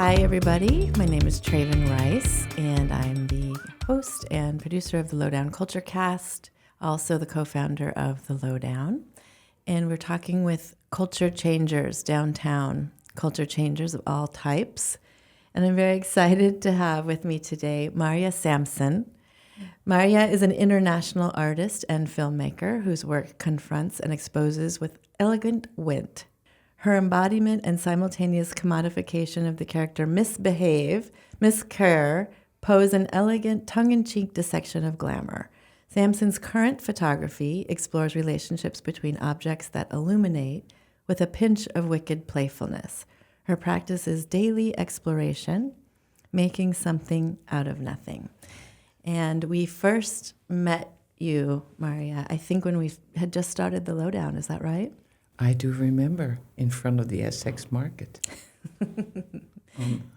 Hi, everybody. My name is Traven Rice, and I'm the host and producer of the Lowdown Culture Cast, also the co-founder of the Lowdown. And we're talking with culture changers downtown, culture changers of all types. And I'm very excited to have with me today Marja Samson. Marja is an international artist and filmmaker whose work confronts and exposes with elegant wit. Her embodiment and simultaneous commodification of the character Miss Bhave, Miss Kerr, pose an elegant, tongue-in-cheek dissection of glamour. Samson's current photography explores relationships between objects that illuminate with a pinch of wicked playfulness. Her practice is daily exploration, making something out of nothing. And we first met you, Marja, I think when we had just started the Lowdown. Is that right? I do remember, in front of the Essex Market.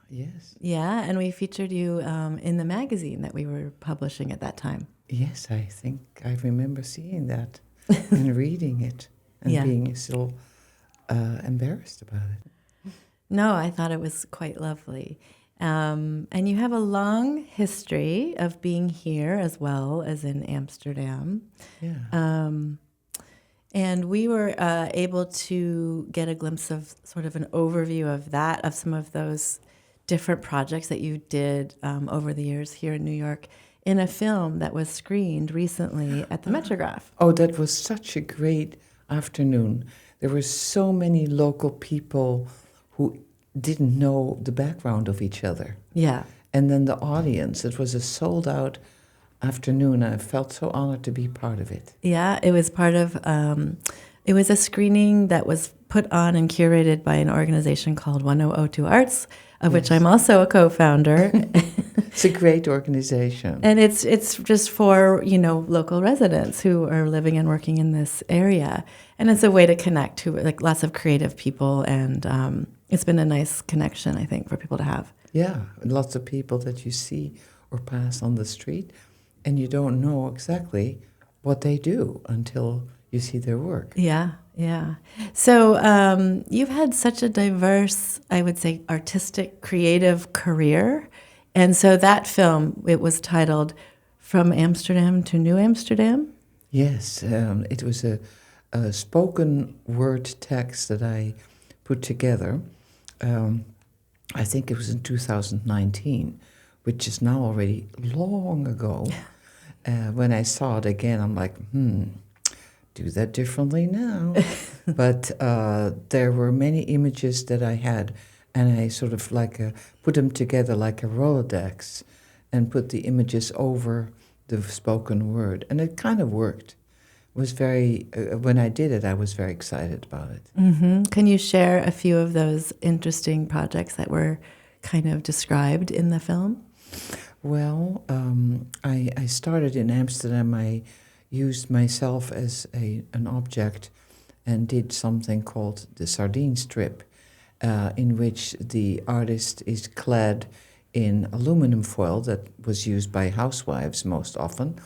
Yes. Yeah, and we featured you in the magazine that we were publishing at that time. Yes, I think I remember seeing that and reading it and being so embarrassed about it. No, I thought it was quite lovely. And you have a long history of being here as well as in Amsterdam. Yeah. And we were able to get a glimpse of sort of an overview of that, of some of those different projects that you did over the years here in New York in a film that was screened recently at the Metrograph. Oh, that was such a great afternoon. There were so many local people who didn't know the background of each other. Yeah. And then the audience, it was a sold-out afternoon. I felt so honored to be part of it. Yeah, it was part of, it was a screening that was put on and curated by an organization called 1002 Arts, of which I'm also a co-founder. It's a great organization. And it's just for, local residents who are living and working in this area. And it's a way to connect to like lots of creative people, and it's been a nice connection, I think, for people to have. Yeah, lots of people that you see or pass on the street, and you don't know exactly what they do until you see their work. Yeah, yeah. So you've had such a diverse, I would say, artistic, creative career. And so that film, it was titled From Amsterdam to New Amsterdam? Yes, it was a spoken word text that I put together. I think it was in 2019, which is now already long ago. When I saw it again, I'm like, do that differently now. But there were many images that I had, and I sort of put them together like a Rolodex and put the images over the spoken word. And it kind of worked. It was very, when I did it, I was very excited about it. Mm-hmm. Can you share a few of those interesting projects that were kind of described in the film? Well, I started in Amsterdam. I used myself as an object and did something called the sardine strip, in which the artist is clad in aluminum foil that was used by housewives most often.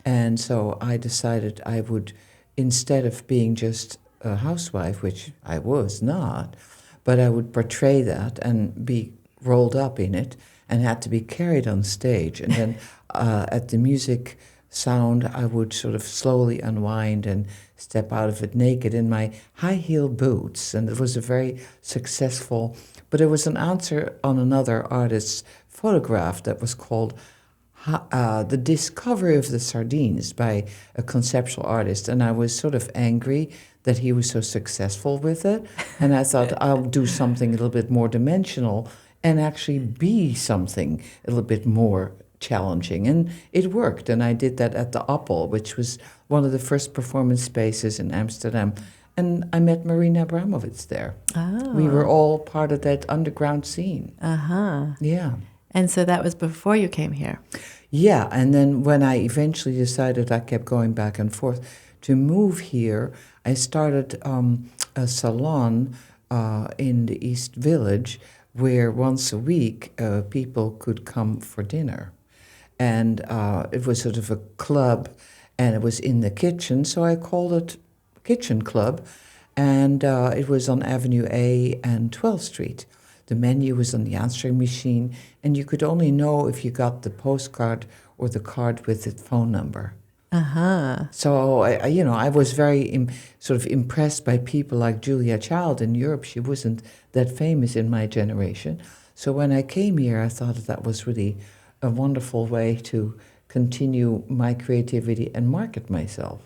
And so I decided I would, instead of being just a housewife, which I was not, but I would portray that and be rolled up in it and had to be carried on stage. And then at the music sound, I would sort of slowly unwind and step out of it naked in my high-heel boots. And it was a very successful, but it was an answer on another artist's photograph that was called The Discovery of the Sardines by a conceptual artist. And I was sort of angry that he was so successful with it. And I thought I'll do something a little bit more dimensional and actually be something a little bit more challenging. And it worked. And I did that at the Appel, which was one of the first performance spaces in Amsterdam. And I met Marina Abramovic there. Oh. We were all part of that underground scene. Uh-huh. Yeah. And so that was before you came here? Yeah, and then when I eventually decided, I kept going back and forth to move here, I started a salon in the East Village where once a week people could come for dinner. And it was sort of a club, and it was in the kitchen, so I called it Kitchen Club. And it was on Avenue A and 12th Street. the menu was on the answering machine, and you could only know if you got the postcard or the card with the phone number. So I was very sort of impressed by people like Julia Child in Europe. She wasn't that famous in my generation. So when I came here, I thought that was really a wonderful way to continue my creativity and market myself.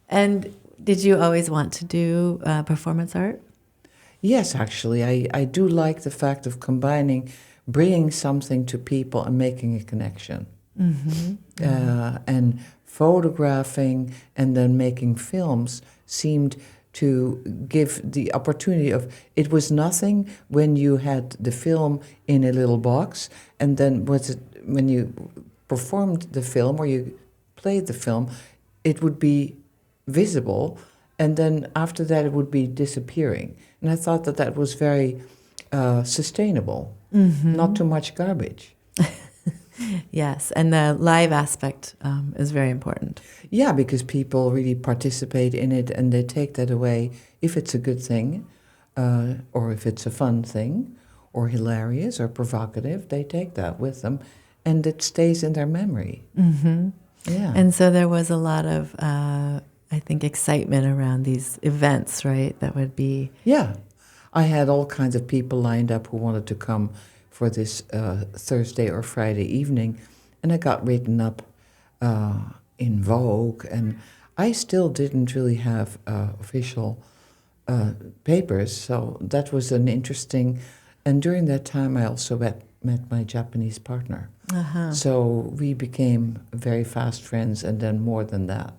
And did you always want to do performance art? Yes, actually, I do like the fact of bringing something to people and making a connection. And photographing and then making films seemed to give the opportunity of, it was nothing when you had the film in a little box, and then when you performed the film or you played the film, it would be visible, and then after that it would be disappearing. And I thought that was very sustainable, not too much garbage. Yes, and the live aspect is very important. Yeah, because people really participate in it and they take that away if it's a good thing, or if it's a fun thing, or hilarious or provocative, they take that with them and it stays in their memory. Yeah. And so there was a lot of, I think, excitement around these events, right? That would be... Yeah. I had all kinds of people lined up who wanted to come for this Thursday or Friday evening, and I got written up in Vogue, and I still didn't really have official papers, so that was an interesting... And during that time, I also met my Japanese partner. So we became very fast friends, and then more than that.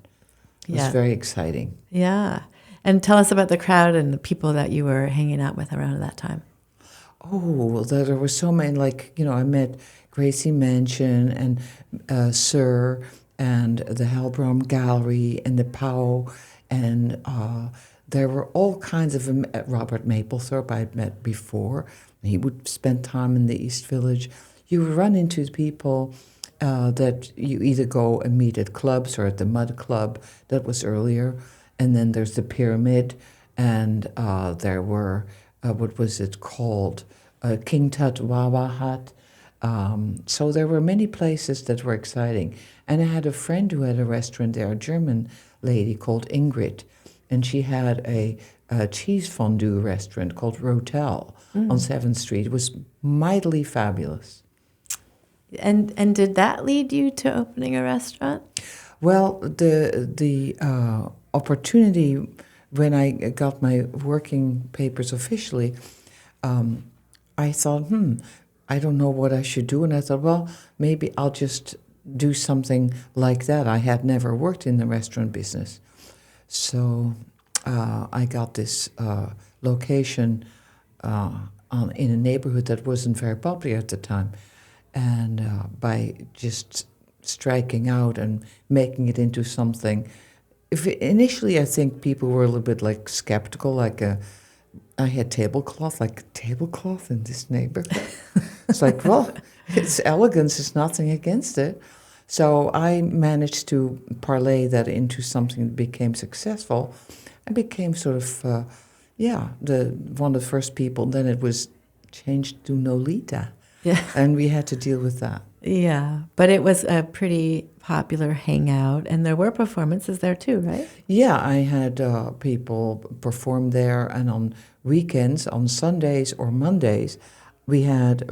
It was very exciting. Yeah. And tell us about the crowd and the people that you were hanging out with around that time. Oh, there were so many, I met Gracie Mansion and Sir and the Hellbrom Gallery and the POW, and there were all kinds of Robert Mapplethorpe I'd met before. He would spend time in the East Village. You would run into people that you either go and meet at clubs or at the Mud Club, that was earlier, and then there's the Pyramid, and there were, what was it called, King Tut Wawa Hut. So there were many places that were exciting. And I had a friend who had a restaurant there, a German lady called Ingrid, and she had a cheese fondue restaurant called Rotel on 7th Street. It was mightily fabulous. And did that lead you to opening a restaurant? Well, the opportunity when I got my working papers officially, I thought, I don't know what I should do. And I thought, well, maybe I'll just do something like that. I had never worked in the restaurant business. So I got this location in a neighborhood that wasn't very popular at the time. And by just striking out and making it into something, initially I think people were a little bit skeptical, I had tablecloth in this neighborhood. It's well, it's elegance, it's nothing against it. So I managed to parlay that into something that became successful. I became sort of, one of the first people. Then it was changed to Nolita. Yeah. And we had to deal with that. Yeah, but it was a pretty popular hangout, and there were performances there too, right? Yeah, I had people perform there, and on weekends, on Sundays or Mondays, we had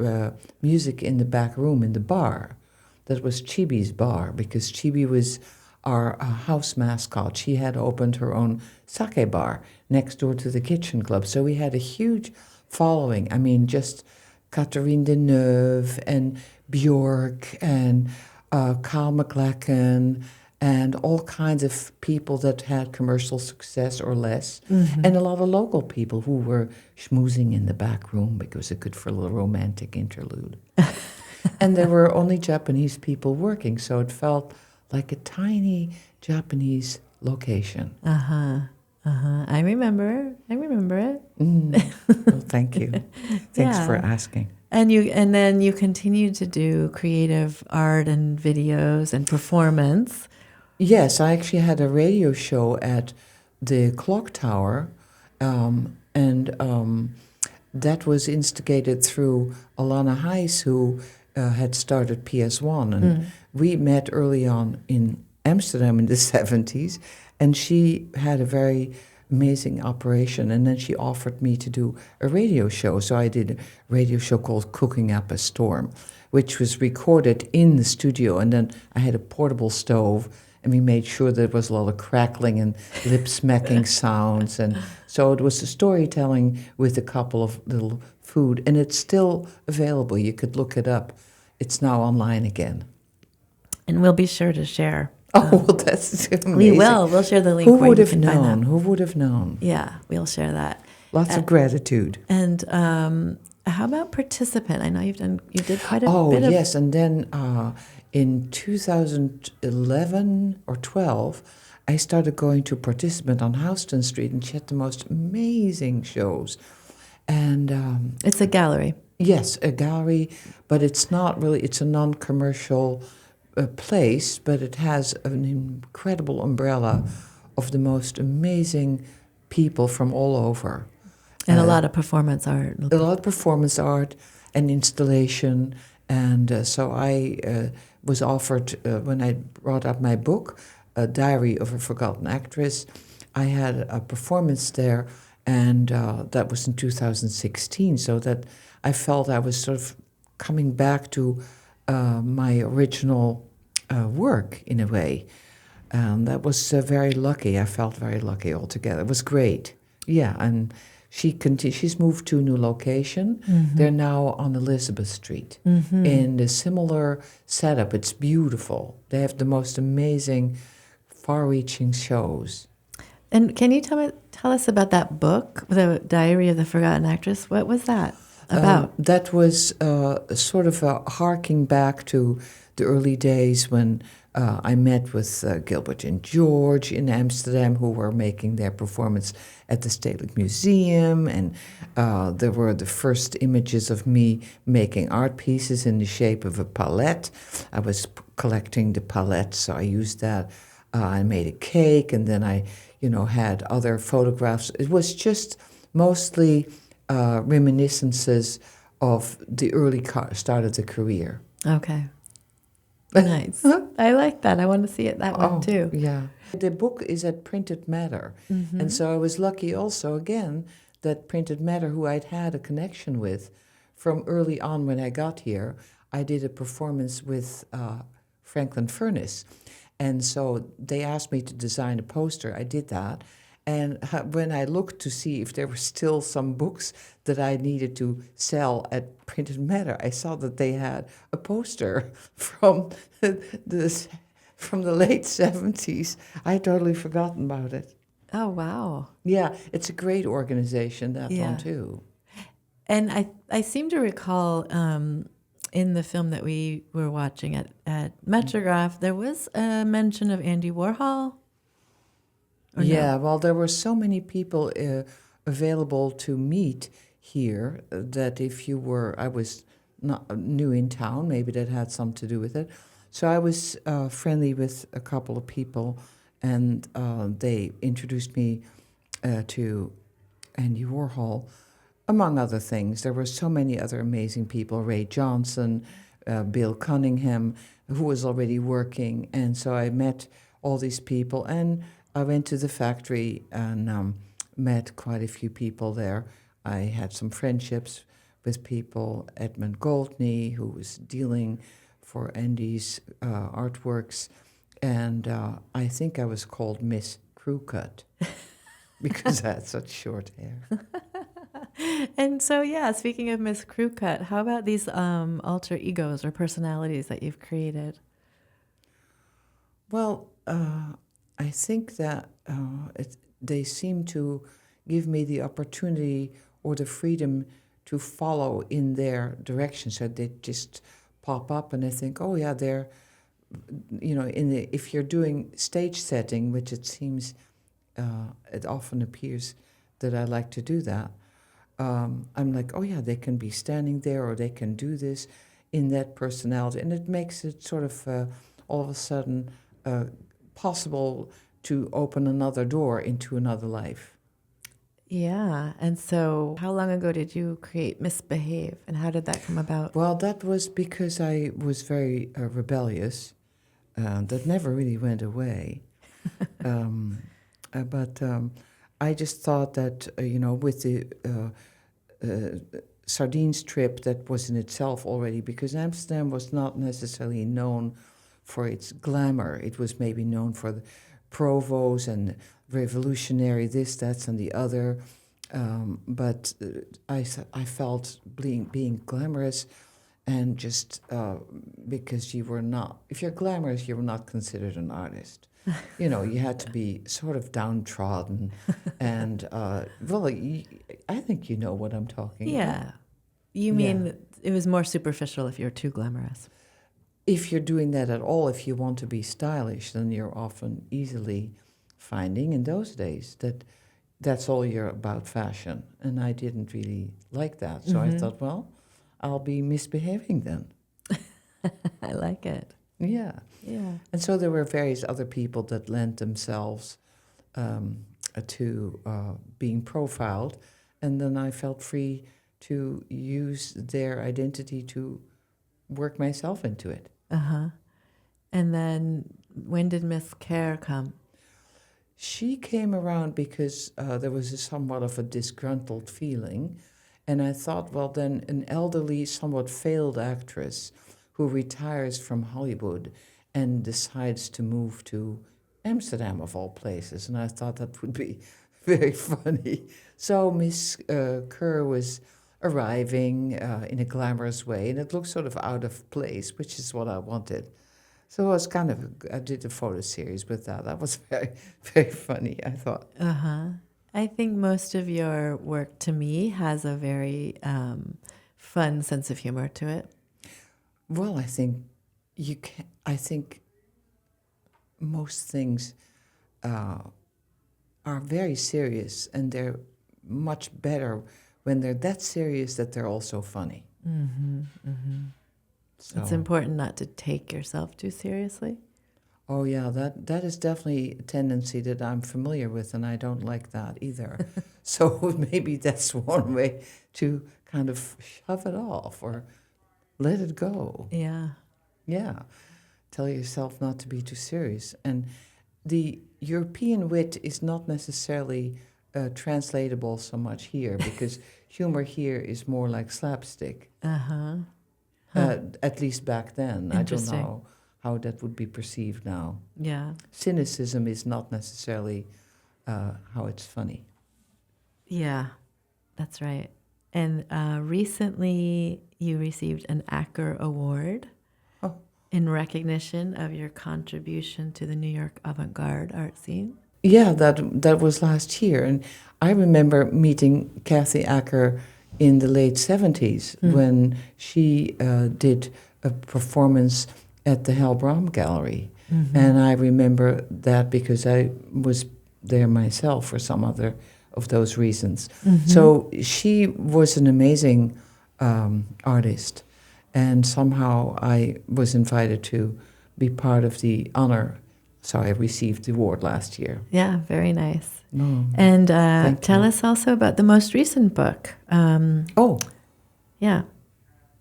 music in the back room in the bar. That was Chibi's bar, because Chibi was our house mascot. She had opened her own sake bar next door to the kitchen club, so we had a huge following. I mean, just Catherine Deneuve and Bjork and Carl McLachlan and all kinds of people that had commercial success or less, and a lot of local people who were schmoozing in the back room because it could for a little romantic interlude. And there were only Japanese people working, so it felt like a tiny Japanese location. I remember it. Well, thank you. Thanks for asking. And then you continued to do creative art and videos and performance. Yes, I actually had a radio show at the Clocktower, and that was instigated through Alana Heiss, who had started PS1. And we met early on in Amsterdam in the 70s, and she had a very amazing operation. And then she offered me to do a radio show. So I did a radio show called Cooking Up a Storm, which was recorded in the studio. And then I had a portable stove, and we made sure there was a lot of crackling and lip-smacking sounds. And so it was a storytelling with a couple of little food. And it's still available. You could look it up. It's now online again. And we'll be sure to share. Oh, well, that's amazing. We will. We'll share the link. Who where would you have can find known? that. Who would have known? Yeah, we'll share that. Lots of gratitude. And how about participant? I know you did quite a bit of... Oh, yes. And then in 2011 or 12, I started going to participant on Houston Street, and she had the most amazing shows. And it's a gallery. yes, a gallery, but it's not really, it's a non-commercial place, but it has an incredible umbrella of the most amazing people from all over. And a lot of performance art. A lot of performance art and installation. And so I was offered, when I brought up my book, A Diary of a Forgotten Actress, I had a performance there, and that was in 2016, so that I felt I was sort of coming back to my original work in a way. And that was very lucky. I felt very lucky altogether. It was great. Yeah, and she's moved to a new location. Mm-hmm. They're now on Elizabeth Street in a similar setup. It's beautiful. They have the most amazing, far-reaching shows. And can you tell us about that book, The Diary of the Forgotten Actress? What was that about? That was sort of harking back to the early days when I met with Gilbert and George in Amsterdam, who were making their performance at the Stedelijk Museum, and there were the first images of me making art pieces in the shape of a palette. I was collecting the palettes, so I used that. I made a cake, and then I, had other photographs. It was just mostly reminiscences of the early start of the career. Okay. Nice. I like that. I want to see that one too. Yeah. The book is at Printed Matter. Mm-hmm. And so I was lucky also, again, that Printed Matter, who I'd had a connection with from early on when I got here, I did a performance with Franklin Furness. And so they asked me to design a poster. I did that. And when I looked to see if there were still some books that I needed to sell at Printed Matter, I saw that they had a poster from the late 70s. I had totally forgotten about it. Oh, wow. Yeah, it's a great organization, that one, too. And I seem to recall in the film that we were watching at Metrograph, there was a mention of Andy Warhol. Yeah, well, there were so many people available to meet here that I was not new in town, maybe that had something to do with it. So I was friendly with a couple of people, and they introduced me to Andy Warhol, among other things. There were so many other amazing people, Ray Johnson, Bill Cunningham, who was already working, and so I met all these people, and I went to the factory and met quite a few people there. I had some friendships with people, Edmund Goldney, who was dealing for Andy's artworks, and I think I was called Miss Crewcut because I had such short hair. And so, speaking of Miss Crewcut, how about these alter egos or personalities that you've created? Well, I think that they seem to give me the opportunity or the freedom to follow in their direction. So they just pop up, and I think, oh yeah, they're, if you're doing stage setting, which it seems, it often appears that I like to do that. I'm like, oh yeah, they can be standing there, or they can do this in that personality, and it makes it sort of all of a sudden possible to open another door into another life. Yeah. And so how long ago did you create Miss Bhave, and how did that come about? Well, that was because I was very rebellious. That never really went away. um, but I just thought that, with the sardine strip, that was in itself already, because Amsterdam was not necessarily known for its glamour. It was maybe known for the provos and revolutionary this, that, and the other. But I felt being glamorous, and just because you were not, if you're glamorous, you were not considered an artist. You had to be sort of downtrodden, and I think you know what I'm talking about. Yeah. You mean it was more superficial if you're too glamorous? If you're doing that at all, if you want to be stylish, then you're often easily finding in those days that that's all you're about fashion. And I didn't really like that. So I thought, well, I'll be misbehaving then. I like it. Yeah. Yeah. And so there were various other people that lent themselves to being profiled. And then I felt free to use their identity to work myself into it. Uh-huh. And then when did Miss Kerr come? She came around because there was somewhat of a disgruntled feeling. And I thought, well, then an elderly, somewhat failed actress who retires from Hollywood and decides to move to Amsterdam, of all places. And I thought that would be very funny. So Miss Kerr was arriving in a glamorous way, and it looked sort of out of place, which is what I wanted. So I did a photo series with that. That was very, very funny, I thought. Uh-huh. I think most of your work, to me, has a very fun sense of humor to it. Well, I think I think most things are very serious, and they're much better when they're that serious that they're also funny. Mm-hmm, mm-hmm. So, It's important not to take yourself too seriously. oh yeah, that is definitely a tendency that I'm familiar with, and I don't like that either. So maybe that's one way to kind of shove it off or let it go. Yeah. Yeah. Tell yourself not to be too serious. And the European wit is not necessarily translatable so much here, because humor here is more like slapstick. Uh-huh. At least back then. I don't know how that would be perceived now. Yeah. Cynicism is not necessarily how it's funny. Yeah, that's right. And recently you received an Acker Award in recognition of your contribution to the New York avant-garde art scene. Yeah, that was last year. And I remember meeting Kathy Acker in the late 70s when she did a performance at the Clocktower Gallery. Mm-hmm. And I remember that because I was there myself for some other of those reasons. Mm-hmm. So she was an amazing artist. And somehow I was invited to be part of the honor. So I received the award last year. Yeah, very nice. Oh, and tell us also about the most recent book. Yeah.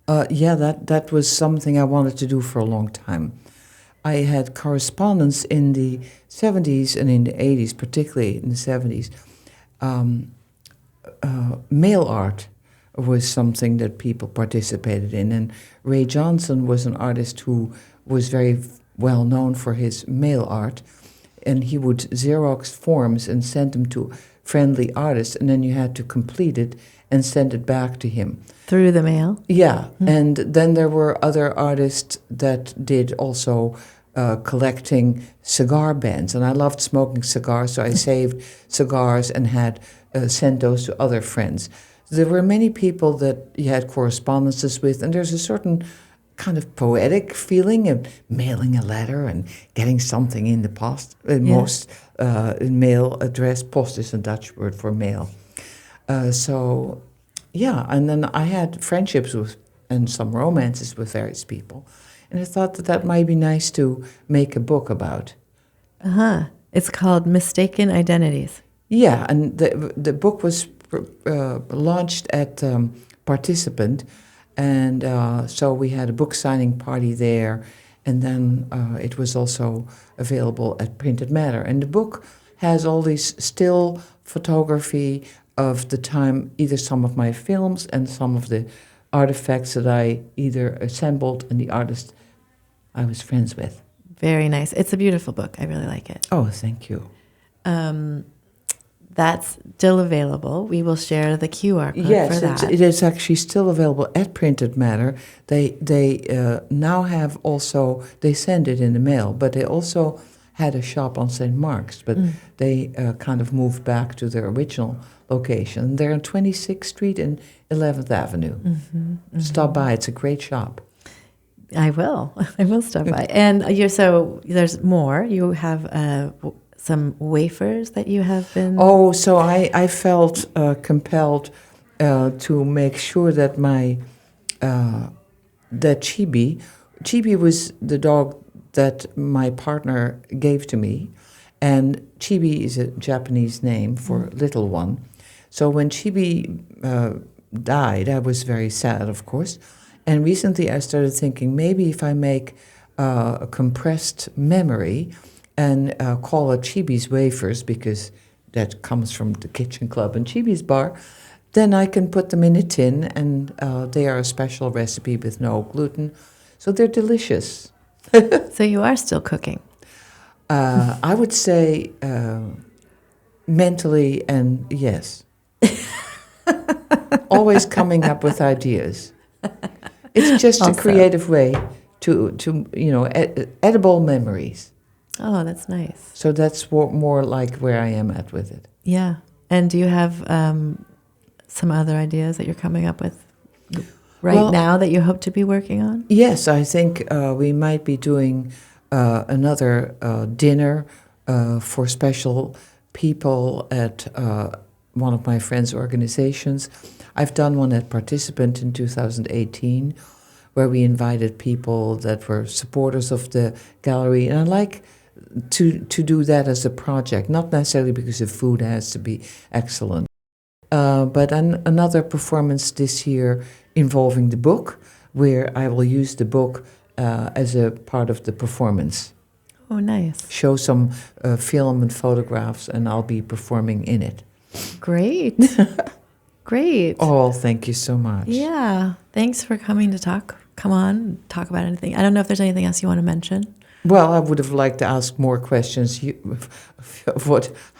That was something I wanted to do for a long time. I had correspondence in the 70s and in the 80s, particularly in the 70s. Mail art was something that people participated in. And Ray Johnson was an artist who was very well known for his mail art. And he would Xerox forms and send them to friendly artists, and then you had to complete it and send it back to him. Through the mail? Yeah, and then there were other artists that did also collecting cigar bands, and I loved smoking cigars, so I saved cigars and had sent those to other friends. There were many people that you had correspondences with, and there's a certain kind of poetic feeling of mailing a letter and getting something in the post. Most mail address, post is a Dutch word for mail. And then I had friendships with and some romances with various people, and I thought that might be nice to make a book about. It's called Mistaken Identities. Yeah, and the book was launched at Participant, and so we had a book signing party there, and then it was also available at Printed Matter. And the book has all these still photography of the time, either some of my films and some of the artifacts that I either assembled and the artist I was friends with. Very nice. It's a beautiful book. I really like it. Oh, thank you. That's still available. We will share the QR code for that. Yes, it is actually still available at Printed Matter. They now have also, they send it in the mail, but they also had a shop on St. Mark's, but they kind of moved back to their original location. They're on 26th Street and 11th Avenue. Stop by. It's a great shop. I will. I will stop by. And so there's more. You have some wafers that you have been... Oh, so I felt compelled to make sure that that Chibi was the dog that my partner gave to me, and Chibi is a Japanese name for little one. So when Chibi died, I was very sad, of course. And recently I started thinking, maybe if I make a compressed memory and call it Chibi's Wafers, because that comes from the Kitchen Club and Chibi's Bar, then I can put them in a tin, and they are a special recipe with no gluten. So they're delicious. So you are still cooking? I would say mentally, and yes. Always coming up with ideas. It's just Also a creative way to edible memories. Oh, that's nice. So that's more like where I am at with it. Yeah. And do you have some other ideas that you're coming up with now that you hope to be working on? Yes, I think we might be doing another dinner for special people at one of my friends' organizations. I've done one at Participant in 2018, where we invited people that were supporters of the gallery. And I like to do that as a project, not necessarily because the food has to be excellent. But another performance this year involving the book, where I will use the book as a part of the performance. Oh, nice. Show some film and photographs, and I'll be performing in it. Great. Great. Oh, thank you so much. Yeah. Thanks for coming to talk. Come on, talk about anything. I don't know if there's anything else you want to mention. Well, I would have liked to ask more questions.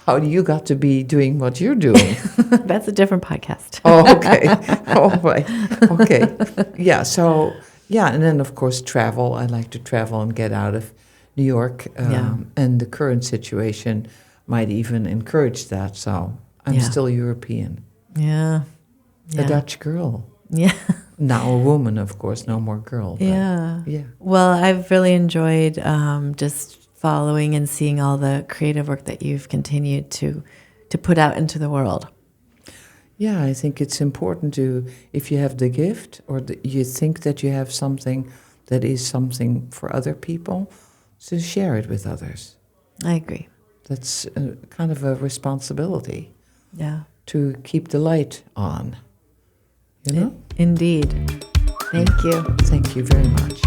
How you got to be doing what you're doing? That's a different podcast. Oh, okay. All right. Okay. Yeah. So, yeah. And then, of course, travel. I like to travel and get out of New York. And the current situation might even encourage that. So I'm still European. Yeah. A Dutch girl. Yeah. Now a woman, of course, no more girl. Yeah. Yeah. Well, I've really enjoyed just following and seeing all the creative work that you've continued to put out into the world. Yeah, I think it's important to, if you have the gift or you think that you have something that is something for other people, to share it with others. I agree. That's kind of a responsibility. Yeah. To keep the light on. You know? Indeed. Thank you. Thank you very much.